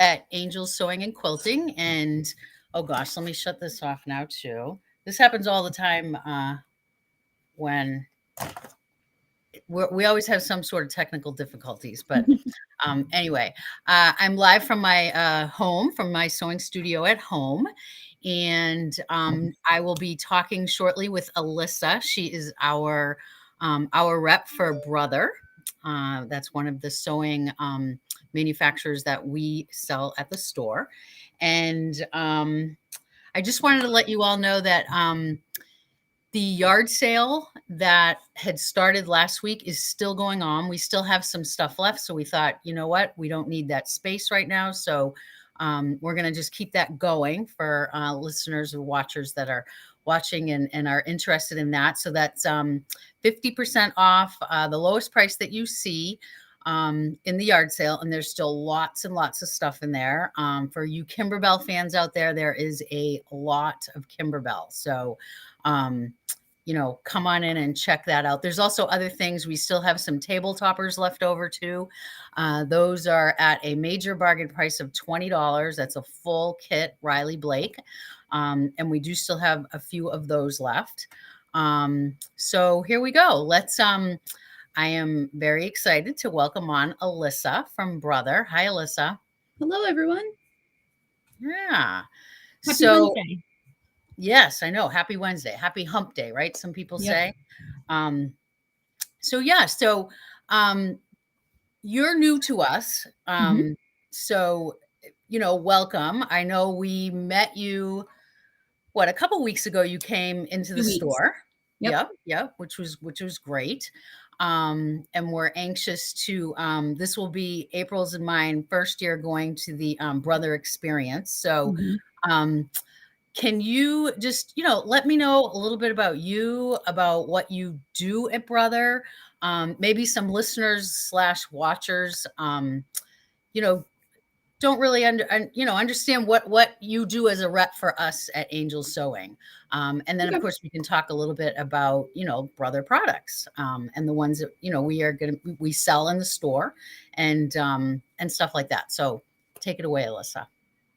at Angels Sewing and Quilting. And oh gosh, let me shut this off now too. This happens all the time when we always have some sort of technical difficulties. But anyway, I'm live from my home, from my sewing studio at home. And I will be talking shortly with Alyssa. She is our rep for Brother. That's one of the sewing manufacturers that we sell at the store. And I just wanted to let you all know that the yard sale that had started last week is still going on. We still have some stuff left. So we thought, you know what? We don't need that space right now. So we're going to just keep that going for listeners or watchers that are watching and are interested in that. So that's 50% off the lowest price that you see in the yard sale. And there's still lots and lots of stuff in there. For you 𝗂𝗶𝗹𝗀 fans out there is a lot of 𝗂𝗂𝗶𝗹𝗀. So, come on in and check that out. There's also other things. We still have some table toppers left over too. Those are at a major bargain price of $20. That's a full kit, 𝗤𝗂𝗶𝗏𝗀. And we do still have a few of those left. So here we go. I am very excited to welcome on Alyssa from Brother. Hi, Alyssa. Hello, everyone. Yeah. Happy Wednesday. Yes, I know. Happy Wednesday. Happy hump day, right? Some people say. So you're new to us. So, welcome. I know we met you, a couple weeks ago you came into the store. Yep, which was great. And we're anxious to, this will be April's and mine first year going to the Brother experience. So, can you just, let me know a little bit about you, about what you do at Brother? Maybe some listeners / watchers, don't really understand what you do as a rep for us at Angels Sewing. And then of course we can talk a little bit about, Brother products, and the ones that, we sell in the store and stuff like that. So take it away, Alyssa.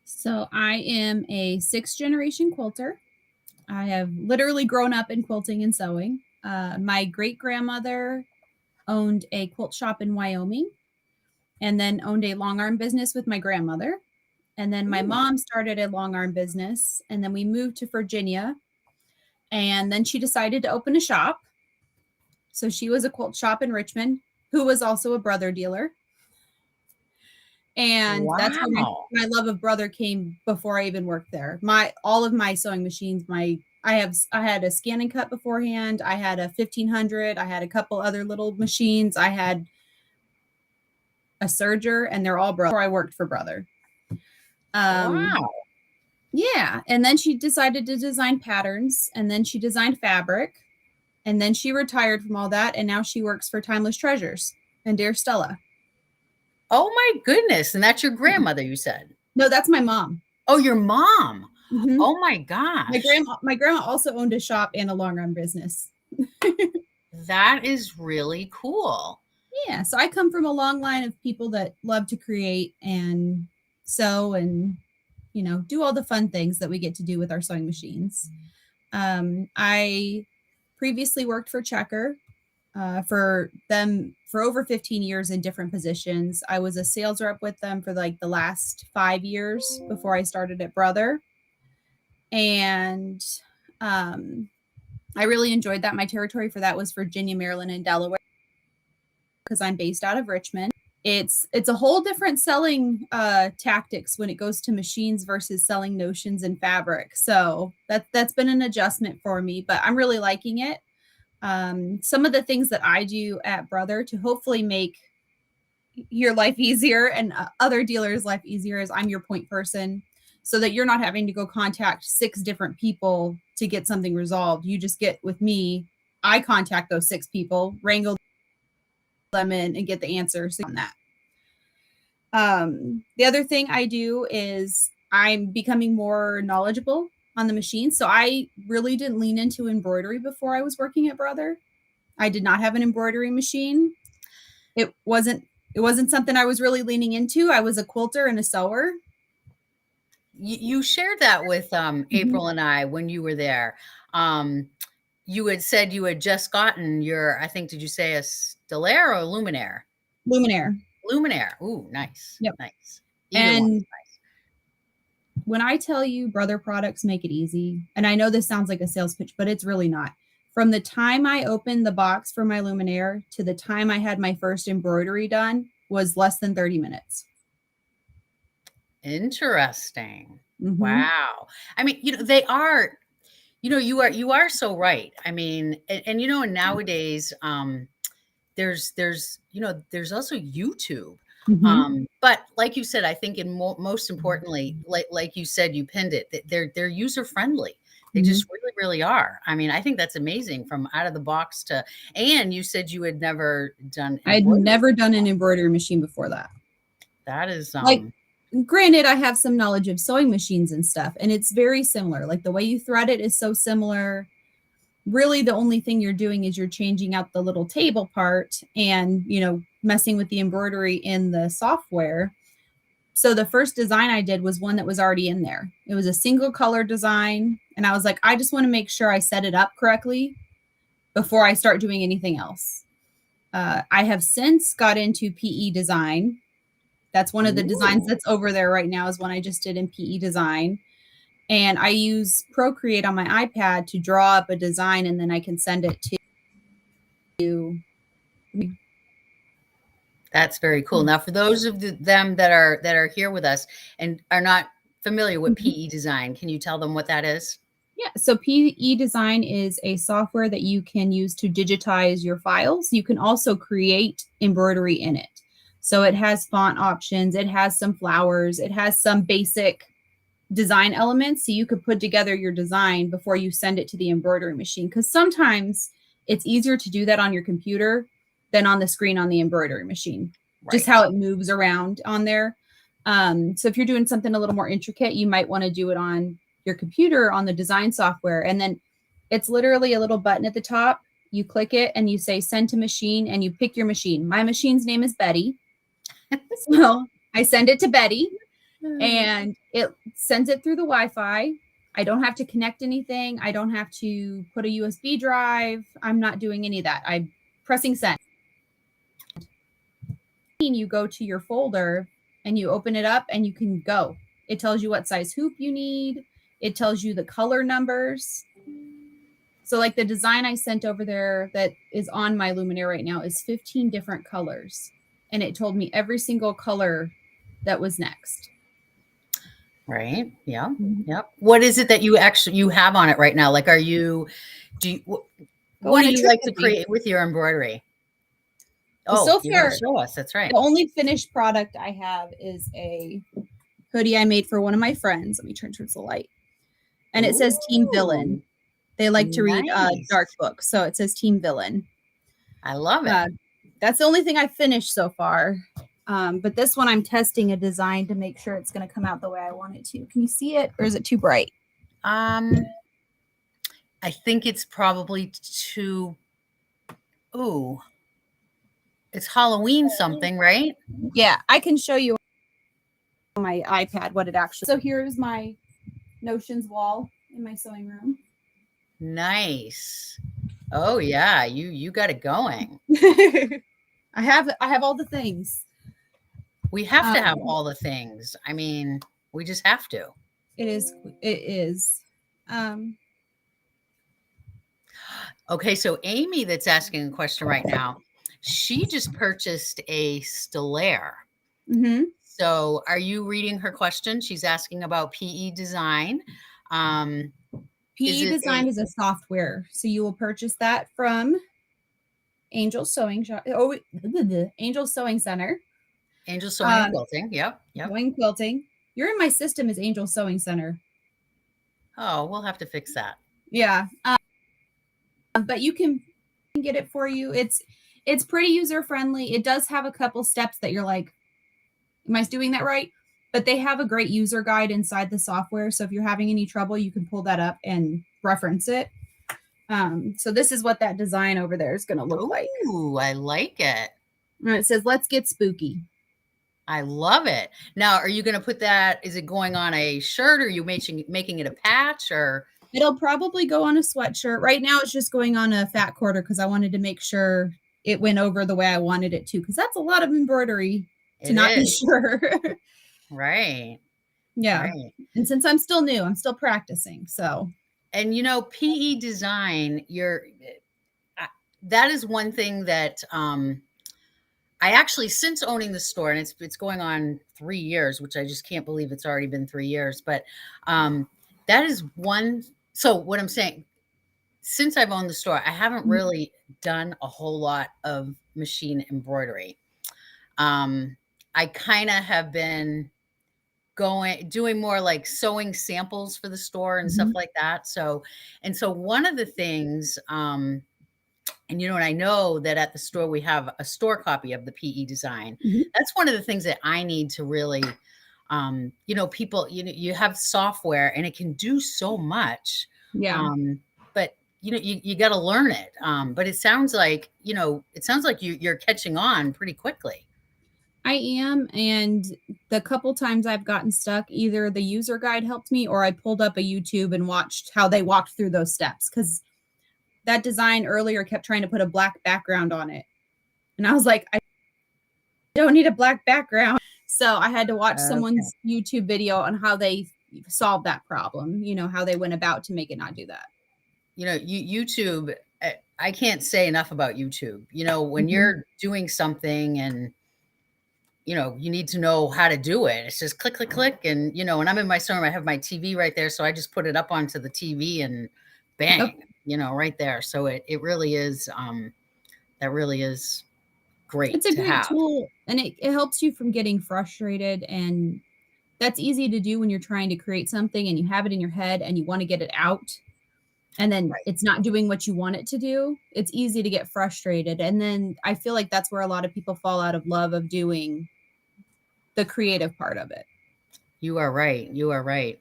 So I am a 6th generation quilter. I have literally grown up in quilting and sewing. My great grandmother owned a quilt shop in Wyoming and then owned a long arm business with my grandmother. And then my mom started a long arm business, and then we moved to Virginia, and then she decided to open a shop. So she was a quilt shop in Richmond, who was also a Brother dealer. And that's where my love of Brother came before I even worked there. All of my sewing machines, I had a scan and cut beforehand. I had a 1500. I had a couple other little machines. I had a serger, and they're all Brother before I worked for Brother. Wow. Yeah. And then she decided to design patterns, and then she designed fabric, and then she retired from all that. And now she works for Timeless Treasures and Dear Stella. Oh my goodness. And that's your grandmother, you said? No, that's my mom. Oh, your mom. Oh my gosh. My grandma also owned a shop and a long arm business. That is really cool. Yeah. So I come from a long line of people that love to create and sew and, do all the fun things that we get to do with our sewing machines. I previously worked for Checker. For them for over 15 years in different positions. I was a sales rep with them for the last 5 years before I started at Brother. And I really enjoyed that. My territory for that was Virginia, Maryland, and Delaware, because I'm based out of Richmond. It's a whole different selling tactics when it goes to machines versus selling notions and fabric. So that's been an adjustment for me, but I'm really liking it. Some of the things that I do at Brother to hopefully make your life easier and other dealers' life easier is I'm your point person, so that you're not having to go contact 6 different people to get something resolved. You just get with me. I contact those 6 people, wrangle them in, and get the answers on that. The other thing I do is I'm becoming more knowledgeable on the machine. So I really didn't lean into embroidery before I was working at Brother. I did not have an embroidery machine. It wasn't It wasn't something I was really leaning into. I was a quilter and a sewer. You shared that with April and I when you were there. You had said you had just gotten your, I think, did you say a stellare or a luminaire? Luminaire. Luminaire. Ooh, nice. Yep. Nice. And nice. When I tell you Brother products make it easy, and I know this sounds like a sales pitch, but it's really not. From the time I opened the box for my luminaire to the time I had my first embroidery done was less than 30 minutes. Interesting. Wow. I mean, they are, you are so right. I mean, and nowadays, there's also YouTube. But like you said, I think most importantly, like you said, you pinned it, they're user friendly. They just really, really are. I mean, I think that's amazing from out of the box to, and you said you had never done. I'd never done an embroidery machine before that. That is like, granted, I have some knowledge of sewing machines and stuff, and it's very similar. Like the way you thread it is so similar. Really, the only thing you're doing is you're changing out the little table part and, messing with the embroidery in the software. So the first design I did was one that was already in there. It was a single color design. And I was like, I just want to make sure I set it up correctly before I start doing anything else. I have since got into PE design. That's one of the designs that's over there right now is one I just did in PE design. And I use Procreate on my iPad to draw up a design, and then I can send it to. That's very cool. Now, for those of them that are here with us and are not familiar with PE design, can you tell them what that is? Yeah. So PE design is a software that you can use to digitize your files. You can also create embroidery in it. So it has font options. It has some flowers. It has some basic design elements. So you could put together your design before you send it to the embroidery machine. Because sometimes it's easier to do that on your computer than on the screen on the embroidery machine. Right. Just how it moves around on there. So if you're doing something a little more intricate, you might want to do it on your computer on the design software. And then it's literally a little button at the top. You click it and you say send to machine and you pick your machine. My machine's name is Betty. So I send it to Betty and it sends it through the Wi-Fi. I don't have to connect anything. I don't have to put a USB drive. I'm not doing any of that. I'm pressing send. You go to your folder and you open it up and you can go. It tells you what size hoop you need. It tells you the color numbers. So like the design I sent over there that is on my luminaire right now is 15 different colors. And it told me every single color that was next. Right. Yeah. Yep. What is it that you have on it right now? Like, what do you like to create with your embroidery? Oh, so far, show us. That's right. The only finished product I have is a hoodie I made for one of my friends. Let me turn towards the light. And it says Team Villain. They like to read dark books. So it says Team Villain. I love it. That's the only thing I've finished so far. But this one I'm testing a design to make sure it's going to come out the way I want it to. Can you see it or is it too bright? I think it's probably too, it's Halloween something, right? Yeah, I can show you on my iPad what it actually. So here's my Notions wall in my sewing room. Nice. Oh yeah, you got it going. I have all the things. We have to have all the things. I mean, we just have to. It is. Okay, so Amy that's asking a question right now, she just purchased a stellare. So are you reading her question? She's asking about PE design. PE design is a software. So you will purchase that from Angel Sewing Angel Sewing Center. Angel Sewing and Quilting. Yep. Sewing Quilting. You're in my system as Angel Sewing Center. Oh, we'll have to fix that. Yeah. But you can get it for you. It's pretty user friendly. It does have a couple steps that you're like, am I doing that right? But they have a great user guide inside the software. So if you're having any trouble, you can pull that up and reference it. So this is what that design over there is going to look like. Ooh, I like it. And it says, "Let's get spooky." I love it. Now, are you going to put that? Is it going on a shirt? Or are you making it a patch? Or It'll probably go on a sweatshirt. Right now, it's just going on a fat quarter because I wanted to make sure it went over the way I wanted it to. Because that's a lot of embroidery to it not be is sure. right? Yeah. Right. And since I'm still new, I'm still practicing. So, And PE design, that is one thing that I actually, since owning the store, and it's going on 3 years, which I just can't believe it's already been 3 years. But that is one. So what I'm saying, since I've owned the store, I haven't really done a whole lot of machine embroidery. I kind of have been doing more like sewing samples for the store and stuff like that. So one of the things, and and I know that at the store we have a store copy of the PE design. That's one of the things that I need to really, people, you have software and it can do so much. yeah. But you got to learn it. But it sounds like, you're catching on pretty quickly. I am. And the couple times I've gotten stuck, either the user guide helped me or I pulled up a YouTube and watched how they walked through those steps. Because that design earlier kept trying to put a black background on it. And I was like, I don't need a black background. So I had to watch someone's YouTube video on how they solved that problem, how they went about to make it not do that. YouTube, I can't say enough about YouTube. When you're doing something and you need to know how to do it. It's just click, click, click. And, when I'm in my store, I have my TV right there. So I just put it up onto the TV and bang, right there. So it really is, that really is great. It's a great tool, and it helps you from getting frustrated. And that's easy to do when you're trying to create something and you have it in your head and you want to get it out. And then it's not doing what you want it to do. It's easy to get frustrated. And then I feel like that's where a lot of people fall out of love of doing the creative part of it. You are right. You are right.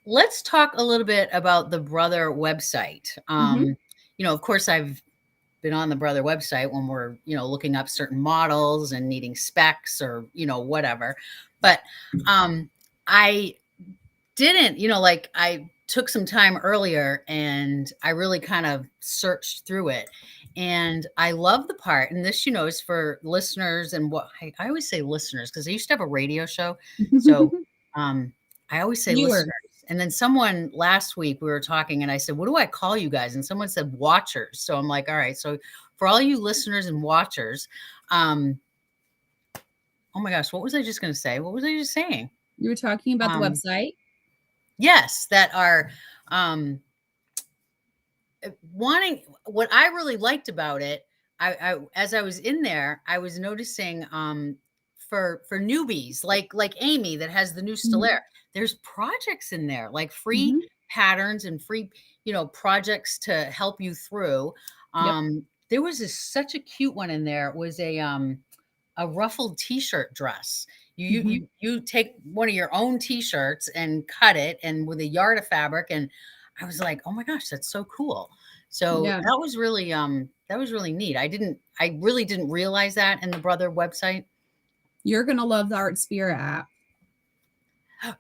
Let's talk a little bit about the Brother website. Of course, I've been on the Brother website when we're, looking up certain models and needing specs or, whatever. But I didn't, I took some time earlier and I really kind of searched through it. And I love the part, and this, is for listeners, and what I always say listeners, because I used to have a radio show. So I always say listeners. And then someone last week we were talking and I said, what do I call you guys? And someone said watchers. So I'm like, all right. So for all you listeners and watchers, oh my gosh, what was I just going to say? What was I just saying? You were talking about the website? Yes, that are wanting. What I really liked about it, I as I was in there, I was noticing for newbies like Amy that has the new Stellaire, there's projects in there, like free patterns and free projects to help you through. There was such a cute one in there. It was a ruffled t-shirt dress. You take one of your own t-shirts and cut it, and with a yard of fabric, and I was like, oh my gosh, that's so cool. So that was really neat. I really didn't realize that in the Brother website. You're gonna love the 𝗏𝗏𝗏𝗏 app.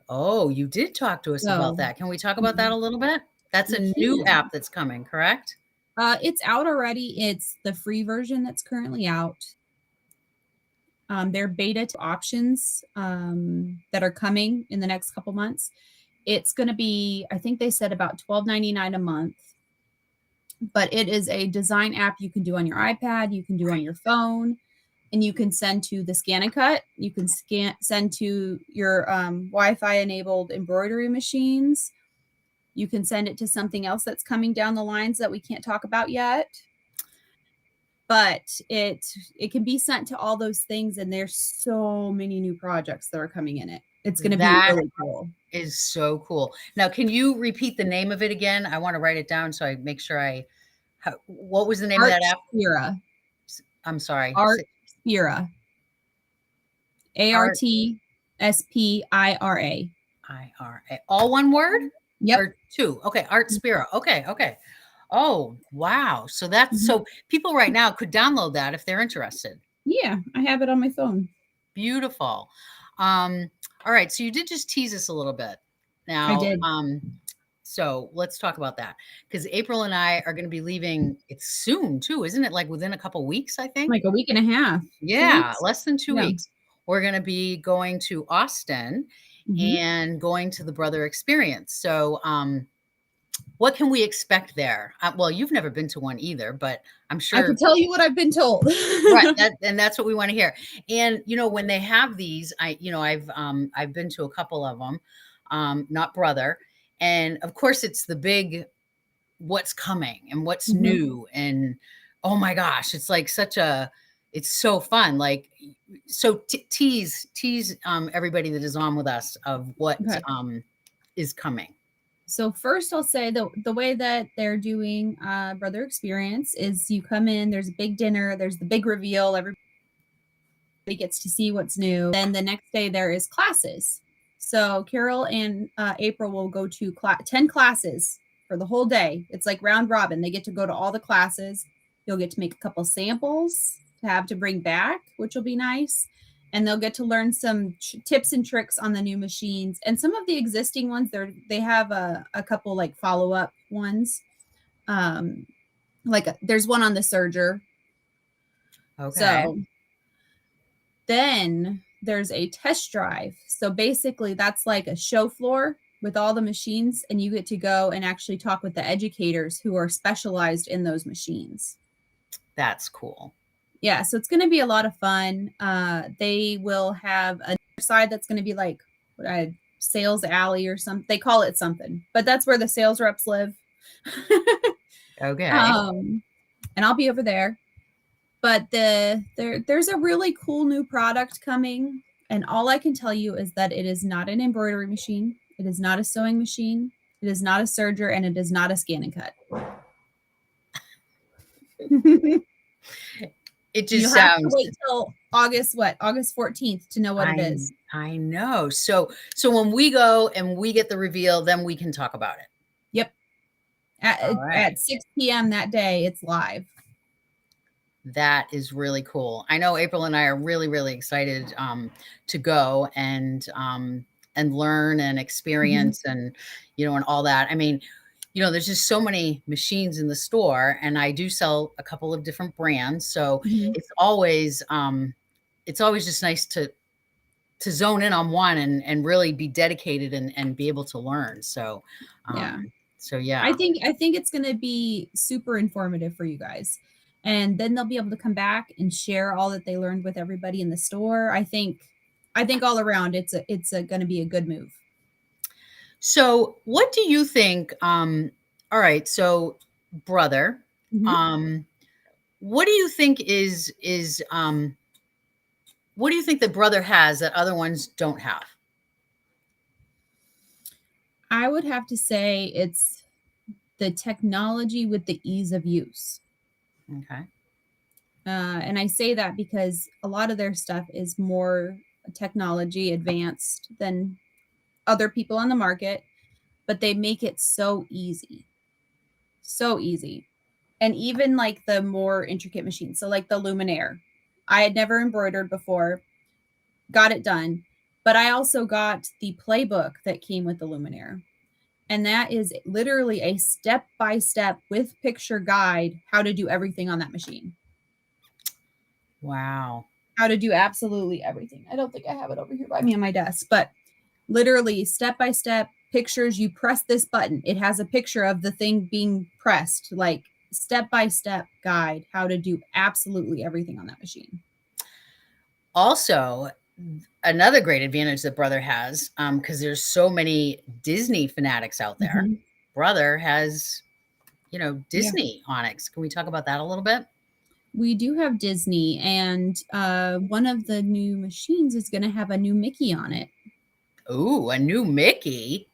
Oh, you did talk to us about that. Can we talk about that a little bit? That's a new app that's coming, correct? It's out already. It's the free version that's currently out. Their beta options that are coming in the next couple months. It's going to be, I think they said about $12.99 a month. But it is a design app you can do on your iPad, you can do on your phone, and you can send to the Scan and Cut. You can send to your Wi-Fi enabled embroidery machines. You can send it to something else that's coming down the lines that we can't talk about yet. But it can be sent to all those things, and there's so many new projects that are coming in it. It's going to be really cool. Is so cool. Now, can you repeat the name of it again? I want to write it down so I make sure what was the name of that app? 𝗏𝗏𝗏𝗏𝗏. I'm sorry. 𝗏𝗏𝗏𝗏𝗏. 𝗏𝗏𝗏𝗏𝗏𝗏. All one word? Yep. Or two. Okay. 𝗏𝗏𝗏𝗏𝗏. Okay. Oh, wow. So that's so people right now could download that if they're interested. Yeah, I have it on my phone. Beautiful. All right. So you did just tease us a little bit. I Now, did. so let's talk about that because April and I are going to be leaving. It's soon too, isn't it? Like within a couple weeks, I think. Like a week and a half. 2 Yeah, weeks? less than 2 Yeah. weeks. We're going to be going to Austin Mhm. and going to the Brother Experience. So, what can we expect there? Well, you've never been to one either, but I'm I sure. can tell you what I've been told. Right, and that's what we want to hear. And when they have these, I've been to a couple of them, not Brother, and of course it's the big what's coming and what's Mhm. new, and oh my gosh, it's like it's so fun. Like, so tease everybody that is on with us of what Okay. is coming. So first I'll say the way that they're doing Brother Experience is you come in, there's a big dinner, there's the big reveal, everybody gets to see what's new. Then the next day there is classes. So Carol and April will go to 10 classes for the whole day. It's like round robin. They get to go to all the classes. You'll get to make a couple samples to have to bring back, which will be nice. And they'll get to learn some tips and tricks on the new machines. And some of the existing ones, they have a couple like follow-up ones. There's one on the serger. Okay. So then there's a test drive. So basically that's like a show floor with all the machines, and you get to go and actually talk with the educators who are specialized in those machines. That's cool. Yeah, so it's going to be a lot of fun. They will have a side that's going to be like sales alley or something. They call it something, but that's where the sales reps live. Okay. And I'll be over there. But there's a really cool new product coming, and all I can tell you is that it is not an embroidery machine, it is not a sewing machine, it is not a serger, and it is not a scan and cut. It just You have to sounds. wait till August 14th to know what it is. I know. So when we go and we get the reveal, then we can talk about it. Yep. At 6 p.m. that day, it's live. That is really cool. I know April and I are really, really excited to go and learn and experience and all that. I mean, there's just so many machines in the store, and I do sell a couple of different brands. So it's always just nice to zone in on one and really be dedicated and be able to learn. So, yeah. I think it's going to be super informative for you guys. And then they'll be able to come back and share all that they learned with everybody in the store. I think all around it's going to be a good move. So what do you think? All right. So Brother, what do you think what do you think that Brother has that other ones don't have? I would have to say it's the technology with the ease of use. Okay. And I say that because a lot of their stuff is more technology advanced than other people on the market, but they make it so easy. So easy. And even like the more intricate machines. So like the Luminaire. I had never embroidered before, got it done, but I also got the playbook that came with the Luminaire. And that is literally a step-by-step with picture guide how to do everything on that machine. Wow. How to do absolutely everything. I don't think I have it over here by me on my desk, but literally step-by-step pictures. You press this button, it has a picture of the thing being pressed, like step-by-step guide how to do absolutely everything on that machine. Also, another great advantage that Brother has, because there's so many Disney fanatics out there. Brother has, Disney Onyx. Can we talk about that a little bit? We do have Disney, and one of the new machines is going to have a new Mickey on it. Ooh, a new Mickey?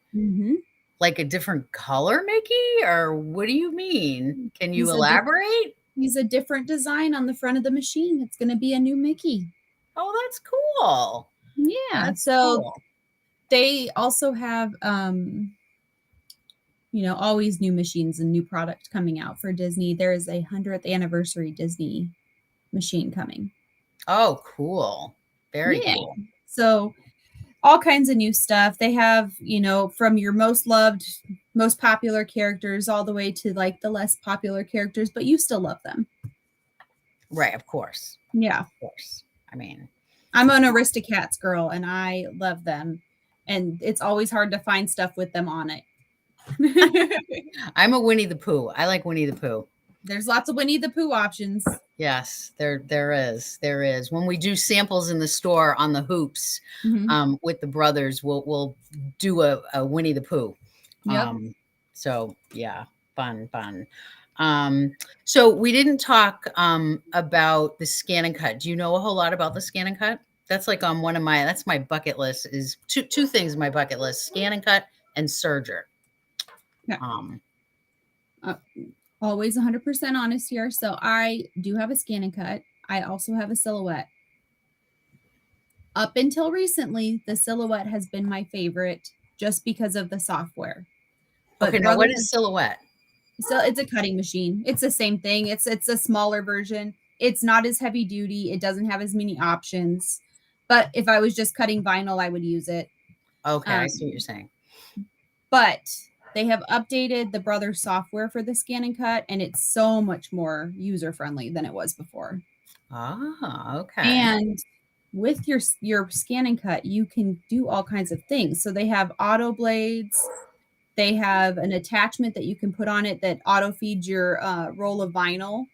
Like a different color Mickey? Or what do you mean? Can you elaborate? He's a different design on the front of the machine. It's going to be a new Mickey. Oh, that's cool. Yeah. That's so cool. They also have, always new machines and new product coming out for Disney. There is a 100th anniversary Disney machine coming. Oh, cool. Very Yeah. cool. So all kinds of new stuff. They have, from your most loved, most popular characters all the way to like the less popular characters, but you still love them. Right. Of course. Yeah. Of course. I mean, I'm an 𝗏𝗏𝗄𝗏𝗃 girl and I love them. And it's always hard to find stuff with them on it. I'm a Winnie the Pooh. I like Winnie the Pooh. There's lots of Winnie the Pooh options. Yes, there is. When we do samples in the store on the hoops, with the brothers, we'll do a Winnie the Pooh. Yep. So yeah, fun. So we didn't talk about the scan and cut. Do you know a whole lot about the scan and cut? That's like on that's my bucket list is two things in my bucket list: scan and cut and serger. Yeah. Always 100% honest here. So I do have a scan and cut. I also have a silhouette. Up until recently, the silhouette has been my favorite just because of the software. But okay, now what is silhouette? So it's a cutting machine. It's the same thing. It's a smaller version. It's not as heavy duty. It doesn't have as many options. But if I was just cutting vinyl, I would use it. Okay, I see what you're saying. But they have updated the Brother software for the scan and cut, and it's so much more user-friendly than it was before. Ah, okay. And with your scan and cut, you can do all kinds of things. So they have auto blades. They have an attachment that you can put on it that auto feeds your roll of vinyl.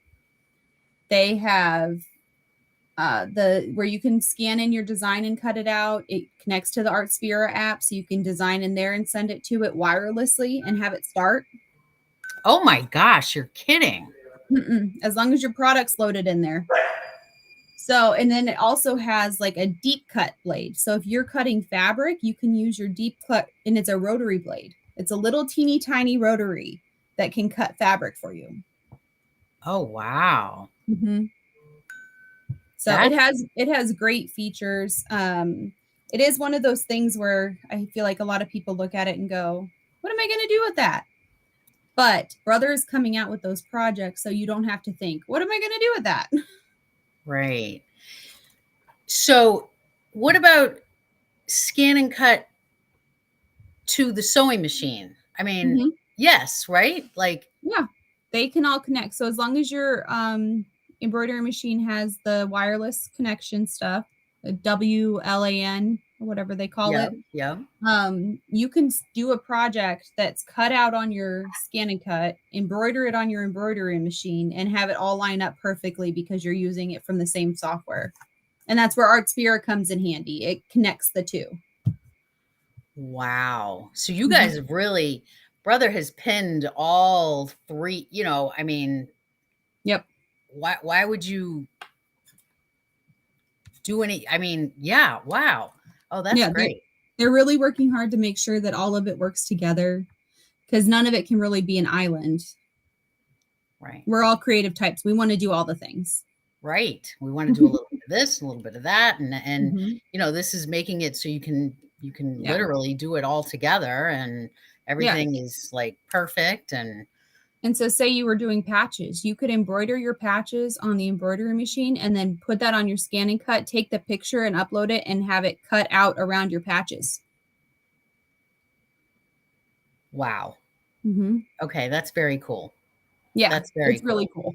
They have where you can scan in your design and cut it out. It connects to the 𝗏𝗏𝗃𝗏𝗏 app, so you can design in there and send it to it wirelessly and have it start. Oh my gosh, you're kidding. As long as your product's loaded in there. So, and then it also has like a deep cut blade. So if you're cutting fabric, you can use your deep cut, and it's a rotary blade. It's a little teeny tiny rotary that can cut fabric for you. Oh, wow. So it has great features. It is one of those things where I feel like a lot of people look at it and go, what am I going to do with that? But Brother is coming out with those projects, so you don't have to think, what am I going to do with that? Right. So what about scan and cut to the sewing machine? I mean, yes, right? Like, yeah, they can all connect. So as long as your embroidery machine has the wireless connection stuff, the WLAN or whatever they call it. Yeah. You can do a project that's cut out on your scan and cut, embroider it on your embroidery machine, and have it all line up perfectly because you're using it from the same software. And that's where 𝗏𝗏𝗃𝗏𝗃 comes in handy. It connects the two. Wow. So you guys have really, Brother has pinned all three, I mean. Yep. Why would you do any? I mean, yeah. Wow. Oh, that's great. They're really working hard to make sure that all of it works together, because none of it can really be an island. Right. We're all creative types. We want to do all the things. Right. We want to do a little bit of this, a little bit of that, and this is making it so you can literally do it all together, and everything is like perfect. And so say you were doing patches, you could embroider your patches on the embroidery machine and then put that on your scan and cut, take the picture and upload it and have it cut out around your patches. Wow. Okay. That's very cool. Yeah. That's very cool. Really cool.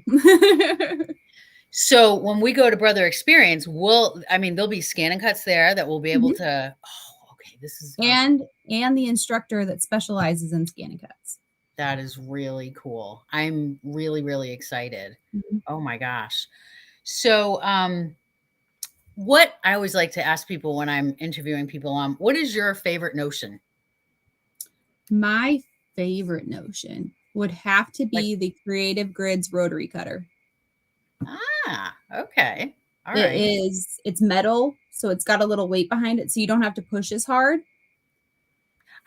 So when we go to Brother Experience, there'll be scan and cuts there that we'll be able to, this is. And the instructor that specializes in scan and cuts. That is really cool. I'm really, really excited. Oh my gosh. So, what I always like to ask people when I'm interviewing people, what is your favorite notion? My favorite notion would have to be the 𝗏𝗏𝗃𝗏𝗃𝗏s rotary cutter. Ah, okay. All right. It's metal, so it's got a little weight behind it, so you don't have to push as hard.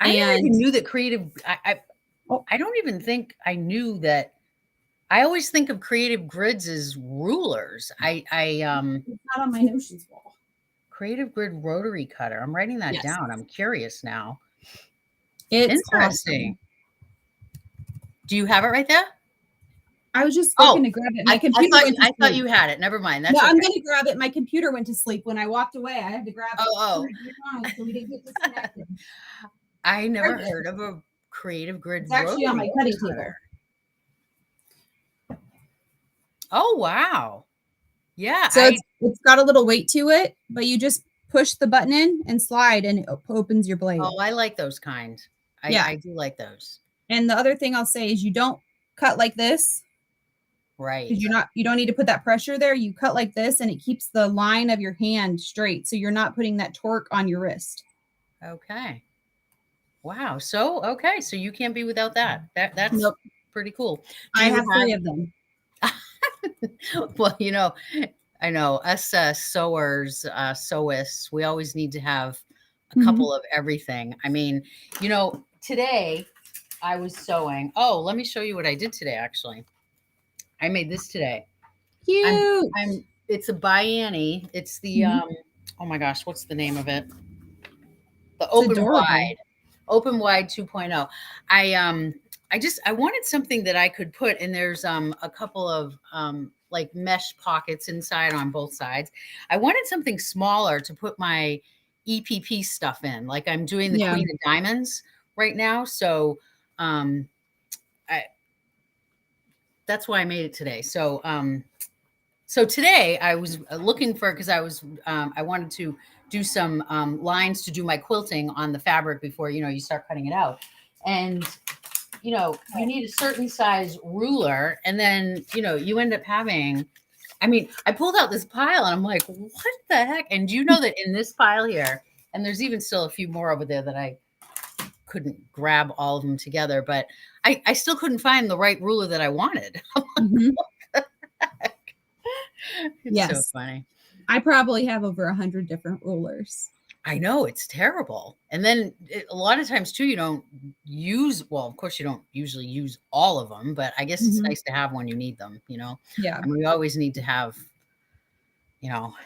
I never even knew that I don't even think I knew that. I always think of 𝗏𝗏𝗃𝗏𝗃 as rulers. It's not on my notions wall. 𝗏𝗏𝗃𝗏𝗃 rotary cutter. I'm writing that down. I'm curious now. It's interesting. Awesome. Do you have it right there? I was just Oh, looking to grab it. My I computer thought went to I thought sleep. you had it. Never mind. No, That's I'm okay. gonna grab it. My computer went to sleep when I walked away. I had to grab it. Oh, Turn it back on so we didn't get disconnected. I never Right heard of a creative grid It's actually on my rotary cutting cutter. table. Oh, wow. Yeah, So it's got a little weight to it, but you just push the button in and slide and it opens your blade. I like those kind. Yeah. I do like those. And the other thing I'll say is you don't cut like this Right. because you don't need to put that pressure there. You cut like this and it keeps the line of your hand straight. So you're not putting that torque on your wrist. Okay. Wow. So, okay. So you can't be without that. That's Nope. pretty cool. I have 3 of them. Well, I know us sewers, sewists, we always need to have a couple of everything. I mean, today I was sewing. Oh, let me show you what I did today, actually. I made this today. Cute. It's a bianni. It's the oh my gosh, what's the name of it? The Open Wide 2.0. I wanted something that I could put, and there's a couple of like mesh pockets inside on both sides. I wanted something smaller to put my EPP stuff in. Like I'm doing the Queen of Diamonds right now, so that's why I made it today. So today I was looking for, because I wanted to do some lines to do my quilting on the fabric before you start cutting it out, and you need a certain size ruler, and then you end up having. I mean, I pulled out this pile and I'm like, what the heck? And do you know that in this pile here, and there's even still a few more over there that I couldn't grab all of them together, but I still couldn't find the right ruler that I wanted. It's so funny. I probably have over 100 different rulers. I know, it's terrible. And then a lot of times too, you don't use, well, of course you don't usually use all of them, but I guess it's nice to have when you need them, Yeah. And we always need to have,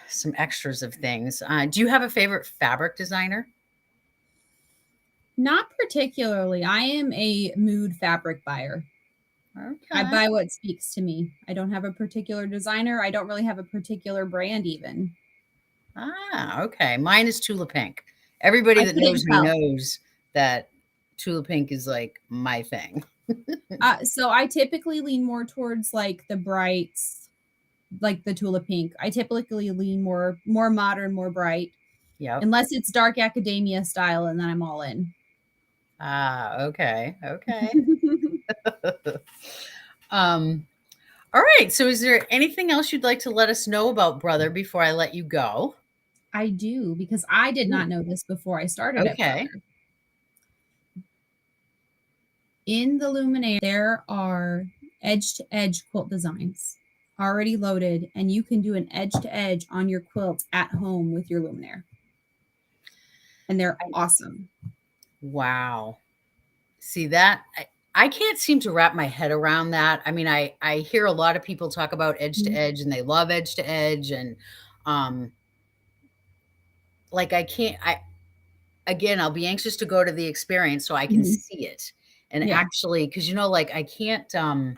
some extras of things. Do you have a favorite fabric designer? Not particularly. I am a mood fabric buyer. Okay. I buy what speaks to me. I don't have a particular designer. I don't really have a particular brand even. Okay. Mine is Tula Pink. Everybody that knows me knows that Tula Pink is like my thing. So I typically lean more towards like the brights, like the Tula Pink. I typically lean more modern, more bright. Yeah. Unless it's dark academia style, and then I'm all in. Okay. All right. So is there anything else you'd like to let us know about Brother before I let you go? I do, because I did not know this before I started. Okay. In the Luminaire, there are edge-to-edge quilt designs already loaded, and you can do an edge-to-edge on your quilt at home with your Luminaire. And they're awesome. Wow. See that? I can't seem to wrap my head around that. I mean, I hear a lot of people talk about edge to edge and they love edge to edge. And like I'll be anxious to go to the experience so I can see it. And actually, because like I can't I'm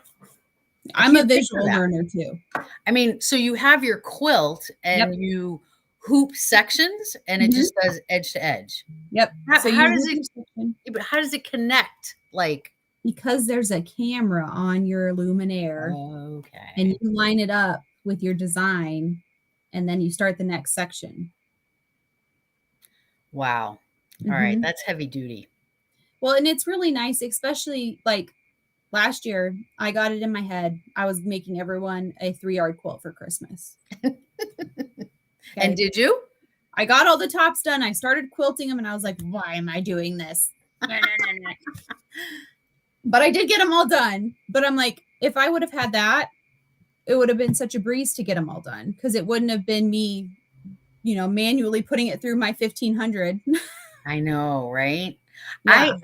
a visual learner too. I mean, so you have your quilt and you hoop sections and it just does edge to edge. Yep. How does it connect? Like, because there's a camera on your Luminaire. Okay. And you line it up with your design and then you start the next section. Wow. All right. That's heavy duty. Well, and it's really nice, especially like last year, I got it in my head. I was making everyone a 3-yard quilt for Christmas. And did you? I got all the tops done. I started quilting them and I was like, why am I doing this? But I did get them all done. But I'm like, if I would have had that, it would have been such a breeze to get them all done, because it wouldn't have been me, manually putting it through my 1500. I know, right? Yeah.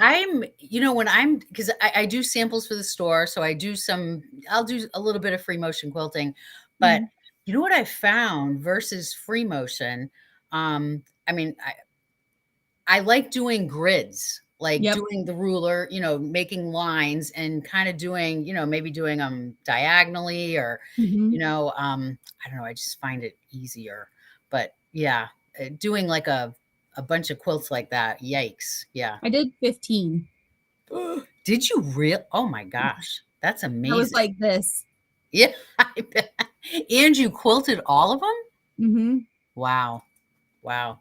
Because I do samples for the store. So I'll do a little bit of free motion quilting, but you know what I found versus free motion? I mean, I like doing grids. like Yep. doing the ruler, making lines and kind of doing, maybe doing them diagonally or, Mhm. I don't know. I just find it easier. But yeah, doing like a bunch of quilts like that. Yikes. Yeah. I did 15. Did you Oh my gosh. That's I was amazing. like this. Yeah. I bet. And you quilted all of them? Mhm. Wow. Wow.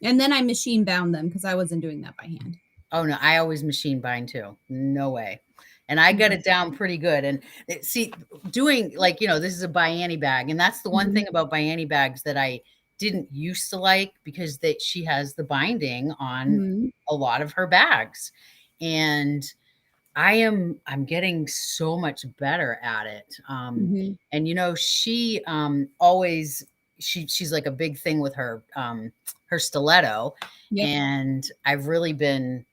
And then I machine bound them because I wasn't doing that by hand. Oh no, I always machine bind too. No way. And I got it down pretty good. And see, doing like, this is a Bianni bag. And that's the one Mhm. thing about Bianni bags that I didn't used to like, because she has the binding on Mhm. a lot of her bags. And I'm getting so much better at it. Mhm. And she always she's like a big thing with her stiletto. Yep. And I've really been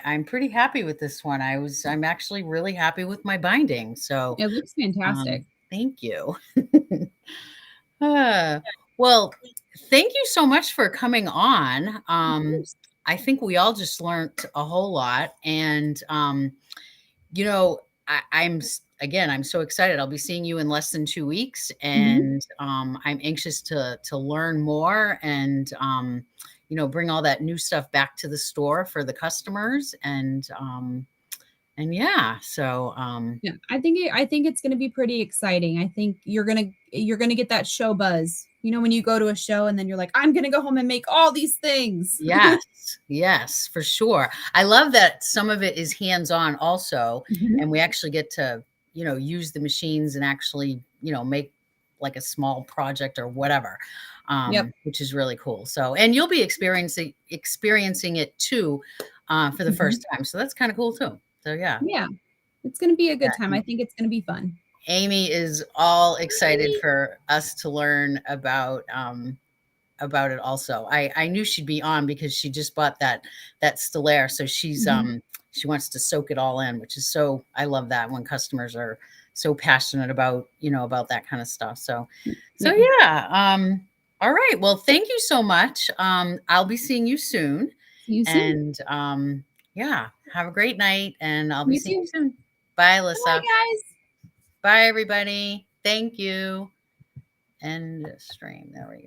I'm pretty happy with this one. I'm actually really happy with my binding. So It looks fantastic. thank you. Uh, well, thank you so much for coming on. Of course. I think we all just learned a whole lot. And you know, again, I'm so excited. I'll be seeing you in less than 2 weeks, Mhm. and I'm anxious to learn more and bring all that new stuff back to the store for the customers. And yeah, so Yeah, I think it's going to be pretty exciting. I think you're going to get that show buzz. You know, when you go to a show and then you're like, I'm going to go home and make all these things. yes, yes, for sure. I love that some of it is hands-on also, Mhm. and we actually get to, use the machines and actually, make like a small project or whatever, Yep. which is really cool. So, and you'll be experiencing it too, for the Mhm. first time. So that's kind of cool too. So yeah, Yeah. It's going to be a yeah. good time. I think it's going to be fun. Amy is all excited Yay. for us to learn about it also. I knew she'd be on because she just bought that Stellaire. So Mhm. she wants to soak it all in, which is so, I love that when customers are so passionate about, about that kind of stuff. So Yeah. yeah. All right. Well, thank you so much. I'll be seeing you soon. See you soon. And yeah, have a great night, and I'll be You seeing you too. soon. Bye, Bye, Alyssa. guys. Bye, everybody. Thank you. End stream. There we go.